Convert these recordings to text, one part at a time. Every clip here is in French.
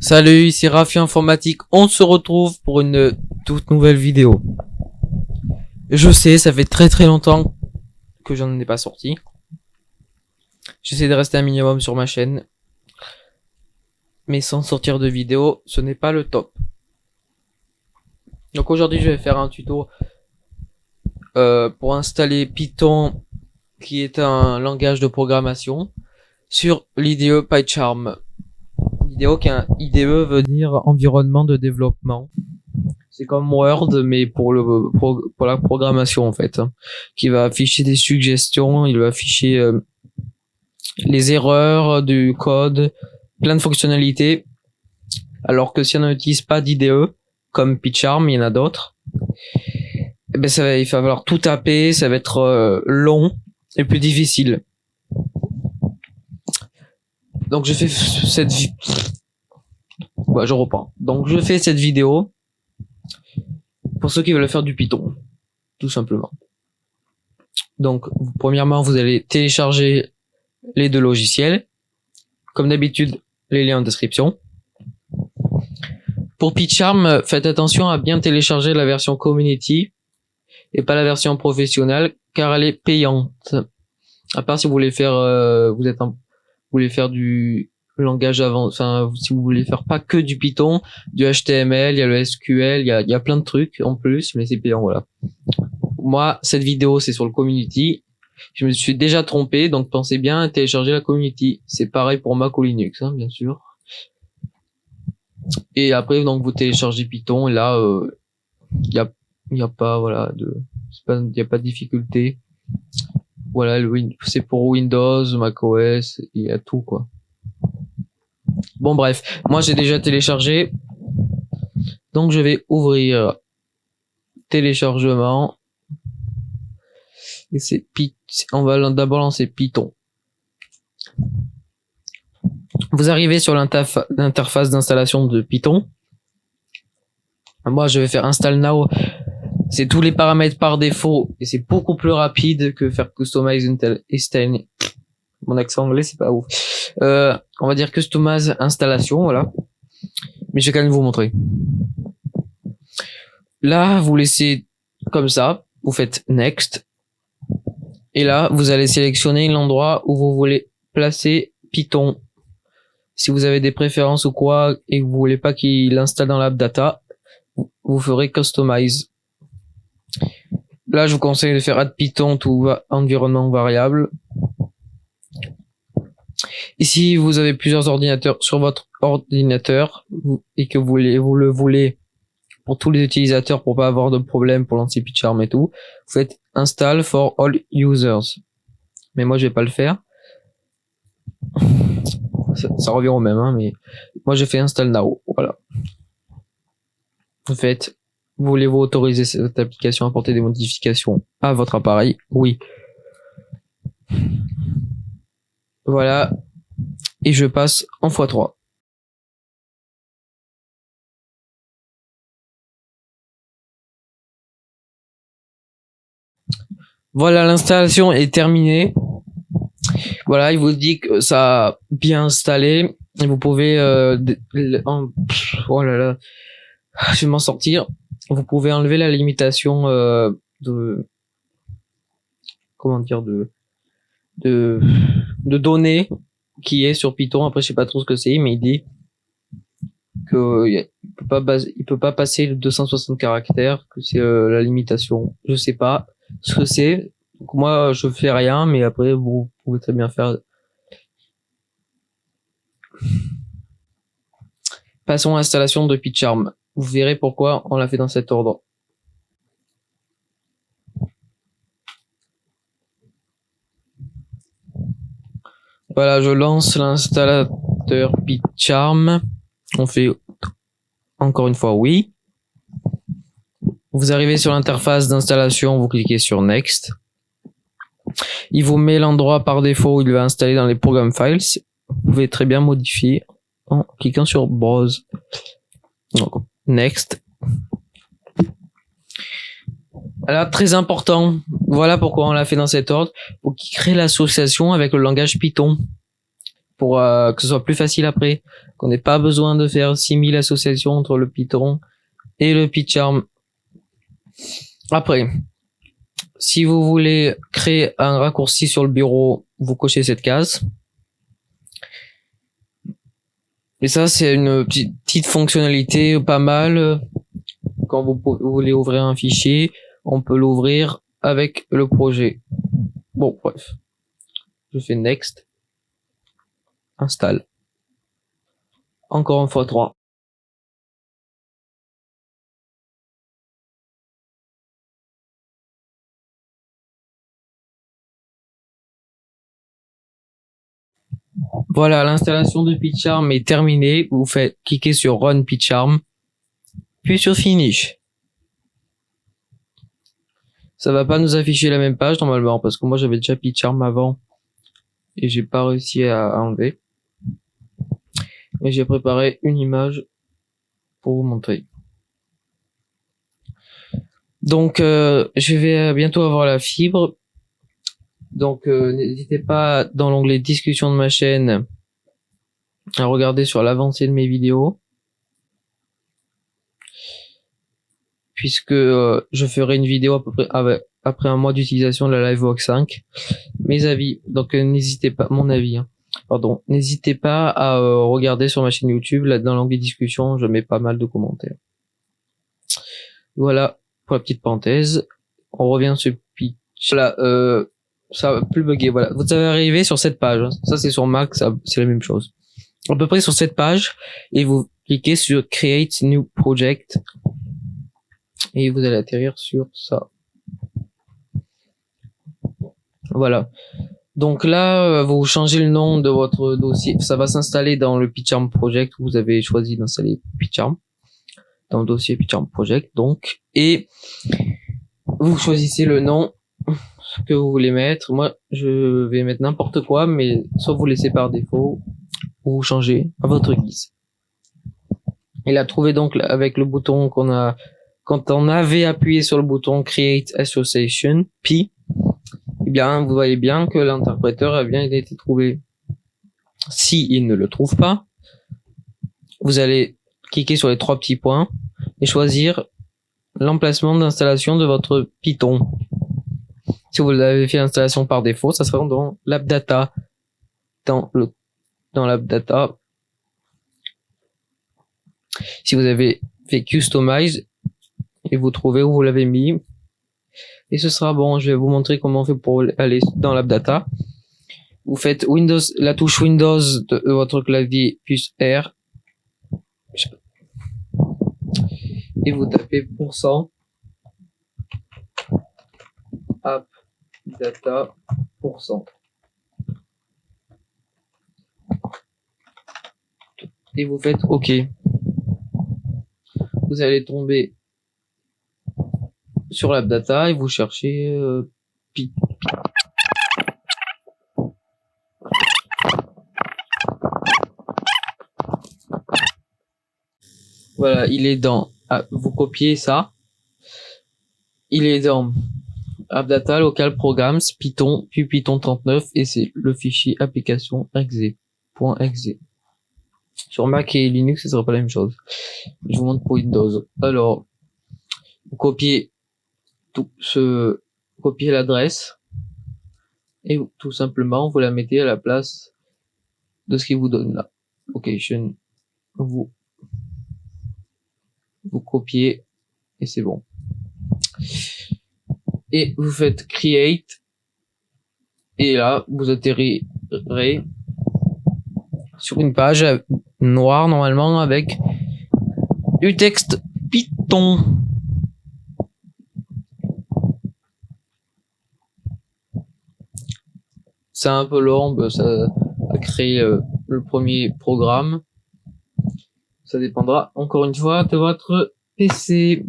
Salut, ici Rafi Informatique, on se retrouve pour une toute nouvelle vidéo. Je sais, ça fait très longtemps que j'en ai pas sorti. J'essaie de rester un minimum sur ma chaîne. Mais sans sortir de vidéo, ce n'est pas le top. Donc aujourd'hui je vais faire un tuto pour installer Python, qui est un langage de programmation, sur l'IDE PyCharm. IDE veut dire environnement de développement. C'est comme Word, mais pour la programmation en fait, hein, qui va afficher des suggestions, il va afficher les erreurs du code, plein de fonctionnalités. Alors que si on n'utilise pas d'IDE, comme PyCharm, il y en a d'autres, eh ben il va falloir tout taper, ça va être long et plus difficile. Donc je fais cette je fais cette vidéo pour ceux qui veulent faire du Python, tout simplement. Donc premièrement, vous allez télécharger les deux logiciels. Comme d'habitude, les liens en description. Pour PyCharm, faites attention à bien télécharger la version community et pas la version professionnelle, car elle est payante. À part si vous voulez faire vous voulez faire du langage si vous voulez faire pas que du Python, du HTML, il y a le SQL, il y a plein de trucs en plus, mais c'est payant, voilà. Moi, cette vidéo, c'est sur le community. Je me suis déjà trompé, donc pensez bien à télécharger la community. C'est pareil pour Mac ou Linux, hein, bien sûr. Et après, donc, vous téléchargez Python, et là, il y a pas, voilà, il y a pas de difficulté. Voilà, c'est pour Windows, macOS, il y a tout, quoi. Bon, bref, moi j'ai déjà téléchargé, donc je vais ouvrir téléchargement, et on va d'abord lancer Python. Vous arrivez sur l'interface d'installation de Python. Moi je vais faire Install Now. C'est tous les paramètres par défaut et c'est beaucoup plus rapide que faire Customize Install. Mon accent anglais c'est pas ouf. On va dire Customize Installation, voilà. Mais je vais quand même vous montrer. Là, vous laissez comme ça, vous faites Next. Et là, vous allez sélectionner l'endroit où vous voulez placer Python. Si vous avez des préférences ou quoi et que vous voulez pas qu'il installe dans l'app data, vous ferez Customize. Là, je vous conseille de faire Add Python to environnement variable. Et si vous avez plusieurs ordinateurs sur votre ordinateur et que vous le voulez pour tous les utilisateurs pour pas avoir de problème pour lancer PyCharm et tout, vous faites Install for all users. Mais moi, je vais pas le faire. Ça revient au même, hein, mais moi, j'ai fait Install Now. Voilà. En fait, voulez-vous autoriser cette application à apporter des modifications à votre appareil? Oui. Voilà. Et je passe en x3. Voilà, l'installation est terminée. Voilà, il vous dit que ça a bien installé. Et vous pouvez... oh là là. Je vais m'en sortir. Vous pouvez enlever la limitation de données qui est sur Python. Après, je sais pas trop ce que c'est, mais il dit que il peut pas passer le 260 caractères, que c'est la limitation. Je sais pas ce que c'est. Donc moi, je fais rien, mais après, vous pouvez très bien faire. Passons à l'installation de PyCharm. Vous verrez pourquoi on l'a fait dans cet ordre. Voilà, je lance l'installateur PyCharm. On fait encore une fois oui. Vous arrivez sur l'interface d'installation, vous cliquez sur Next. Il vous met l'endroit par défaut où il va installer dans les Program Files. Vous pouvez très bien modifier en cliquant sur Browse. Donc, Next. Voilà, très important. Voilà pourquoi on l'a fait dans cet ordre. Pour qu'il crée l'association avec le langage Python. Pour que ce soit plus facile après. qu'on n'ait pas besoin de faire 6000 associations entre le Python et le PyCharm. Après, si vous voulez créer un raccourci sur le bureau, vous cochez cette case. Et ça, c'est une petite fonctionnalité pas mal. Quand vous voulez ouvrir un fichier, on peut l'ouvrir avec le projet. Bon, bref. Je fais Next. Installe. Encore une fois 3. Voilà, l'installation de PyCharm est terminée. Vous faites cliquer sur Run PyCharm, puis sur Finish. Ça va pas nous afficher la même page normalement parce que moi j'avais déjà PyCharm avant et j'ai pas réussi à enlever. Mais j'ai préparé une image pour vous montrer. Donc je vais bientôt avoir la fibre. Donc n'hésitez pas dans l'onglet discussion de ma chaîne à regarder sur l'avancée de mes vidéos. Puisque je ferai une vidéo à peu près après un mois d'utilisation de la Livebox 5. Mes avis, donc n'hésitez pas, mon avis, hein. Pardon, n'hésitez pas à regarder sur ma chaîne YouTube, là dans l'onglet discussion, je mets pas mal de commentaires. Voilà pour la petite parenthèse. On revient sur Pitch. Voilà, ça va plus bugger. Voilà, vous allez arriver sur cette page. Hein. Ça c'est sur Mac, c'est la même chose. À peu près sur cette page, et vous cliquez sur Create New Project. Et vous allez atterrir sur ça. Voilà. Donc là, vous changez le nom de votre dossier. Ça va s'installer dans le PyCharm Project. Vous avez choisi d'installer PyCharm dans le dossier PyCharm Project. Donc, et vous choisissez le nom que vous voulez mettre. Moi, je vais mettre n'importe quoi, mais soit vous laissez par défaut ou vous changez à votre guise. Et là, trouvez donc avec le bouton qu'on a, quand on avait appuyé sur le bouton Create Association, P, eh bien, vous voyez bien que l'interpréteur a bien été trouvé. Si il ne le trouve pas, vous allez cliquer sur les 3 petits points et choisir l'emplacement d'installation de votre Python. Si vous avez fait l'installation par défaut, ça sera dans l'AppData. Dans l'AppData. Si vous avez fait Customize et vous trouvez où vous l'avez mis, et ce sera bon. Je vais vous montrer comment on fait pour aller dans l'AppData. Vous faites Windows, la touche Windows de votre clavier plus R. Et vous tapez %, appdata %. Et vous faites OK. Vous allez tomber sur l'AppData et vous cherchez Voilà, il est dans. Vous copiez ça. Il est dans AppData, Local Programs, Python, puis Python 39, et c'est le fichier application .exe. Sur Mac et Linux, ce sera pas la même chose. Je vous montre pour Windows. Alors, vous copiez copiez l'adresse, et tout simplement, vous la mettez à la place de ce qu'il vous donne là. Location. Vous copiez, et c'est bon. Et vous faites create, et là vous atterrirez sur une page noire normalement avec du texte Python. C'est un peu long, ça a créé le premier programme. Ça dépendra encore une fois de votre PC.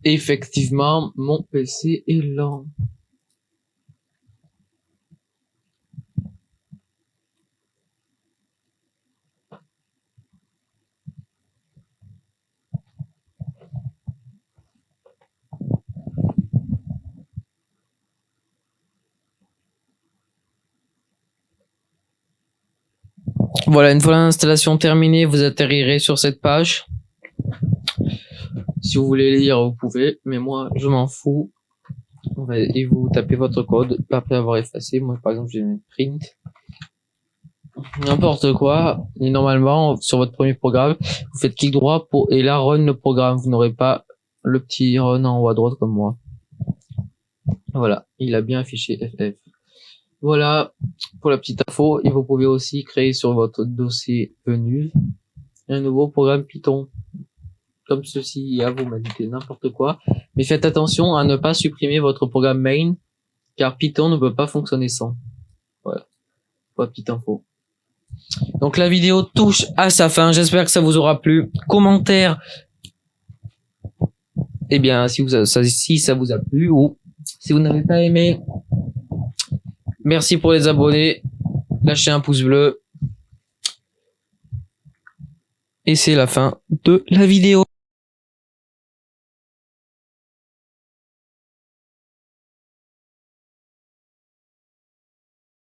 Effectivement, mon PC est lent. Voilà, une fois l'installation terminée, vous atterrirez sur cette page. Si vous voulez lire, vous pouvez, mais moi, je m'en fous. Et vous tapez votre code après avoir effacé. Moi, par exemple, je vais mettre print. N'importe quoi. Et normalement, sur votre premier programme, vous faites clic droit et là, run le programme. Vous n'aurez pas le petit run en haut à droite comme moi. Voilà, il a bien affiché FF. Voilà pour la petite info. Et vous pouvez aussi créer sur votre dossier venu un nouveau programme Python. Comme ceci, à vous m'indiquez n'importe quoi. Mais faites attention à ne pas supprimer votre programme main, car Python ne peut pas fonctionner sans. Voilà. Pour la petite info. Donc la vidéo touche à sa fin. J'espère que ça vous aura plu. Commentaire. Eh bien, si ça vous a plu ou si vous n'avez pas aimé, merci pour les abonnés. Lâchez un pouce bleu. Et c'est la fin de la vidéo.